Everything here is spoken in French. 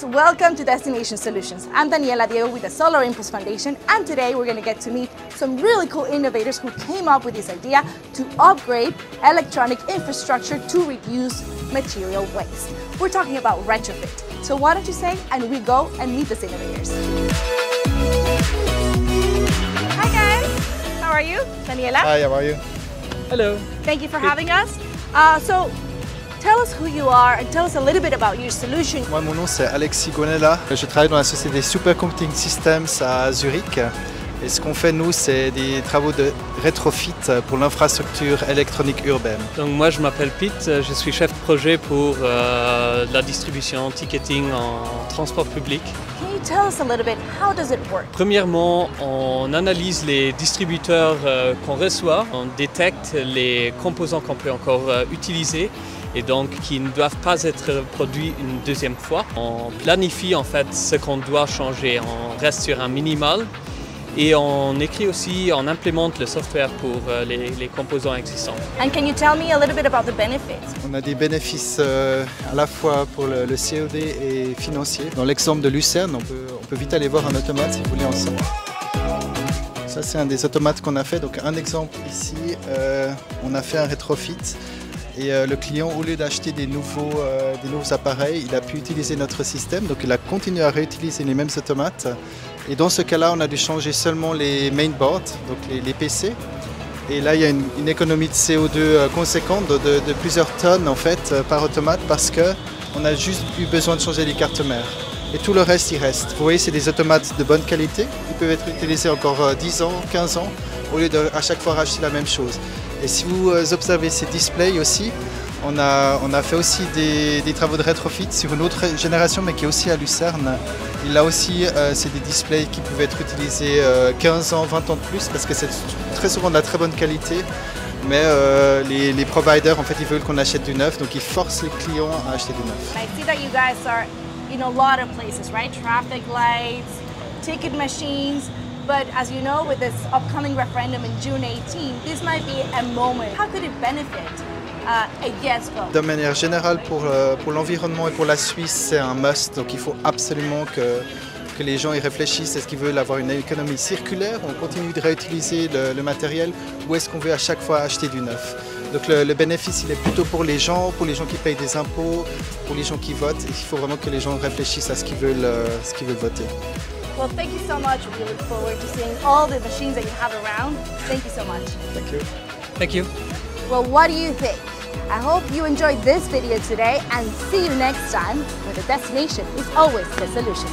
guys, welcome to Destination Solutions. I'm Daniela Diego with the Solar Impulse Foundation, and today we're going to get to meet some really cool innovators who came up with this idea to upgrade electronic infrastructure to reduce material waste. We're talking about retrofit. So why don't you say, and we go and meet these innovators. Hi guys, how are you? Daniela? Hi, how are you? Hello. Thank you for having us. Tell us who you are and tell us a little bit about your solution. Moi, mon nom c'est Alexis Gonella. Je travaille dans la société Supercomputing Systems à Zurich. Et ce qu'on fait, nous, c'est des travaux de rétrofit pour l'infrastructure électronique urbaine. Donc moi, je m'appelle Pete, je suis chef de projet pour la distribution ticketing en transport public. Can you tell us a little bit, how does it work? Premièrement, on analyse les distributeurs qu'on reçoit, on détecte les composants qu'on peut encore utiliser et donc qui ne doivent pas être produits une deuxième fois. On planifie en fait ce qu'on doit changer, on reste sur un minimal. Et on écrit aussi, on implémente le software pour les composants existants. And can you tell me a little bit about the benefits? On a des bénéfices à la fois pour le COD et financier. Dans l'exemple de Lucerne, on peut vite aller voir un automate si vous voulez ensemble. Ça c'est un des automates qu'on a fait. Donc un exemple ici, on a fait un rétrofit. Et le client, au lieu d'acheter des nouveaux appareils, il a pu utiliser notre système. Donc il a continué à réutiliser les mêmes automates. Et dans ce cas-là, on a dû changer seulement les mainboards, donc les PC. Et là, il y a une économie de CO2 conséquente de plusieurs tonnes en fait, par automate parce qu'on a juste eu besoin de changer les cartes mères. Et tout le reste, il reste. Vous voyez, c'est des automates de bonne qualité. Ils peuvent être utilisés encore 10 ans, 15 ans, au lieu d'à chaque fois racheter la même chose. Et si vous observez ces displays aussi, on a fait aussi des travaux de rétrofit sur une autre génération, mais qui est aussi à Lucerne. Et là aussi, c'est des displays qui peuvent être utilisés 15 ans, 20 ans de plus, parce que c'est très souvent de la très bonne qualité. Mais les providers, en fait, ils veulent qu'on achète du neuf, donc ils forcent les clients à acheter du neuf. I see that you guys are in a lot of places, right? Traffic lights, ticket machines. But as you know, with this upcoming referendum in June 18, this might be a moment. How could it benefit a yes vote? De manière générale, pour l'environnement et pour la Suisse, c'est un must. Donc il faut absolument que les gens y réfléchissent. Est-ce qu'ils veulent avoir une économie circulaire? On continue de réutiliser le matériel ou est-ce qu'on veut à chaque fois acheter du neuf? Donc le bénéfice, il est plutôt pour les gens qui payent des impôts, pour les gens qui votent. Il faut vraiment que les gens réfléchissent à ce qu'ils veulent voter. Well, thank you so much. We look forward to seeing all the machines that you have around. Thank you so much. Thank you. Thank you. Well, what do you think? I hope you enjoyed this video today and see you next time, where the destination is always the solution.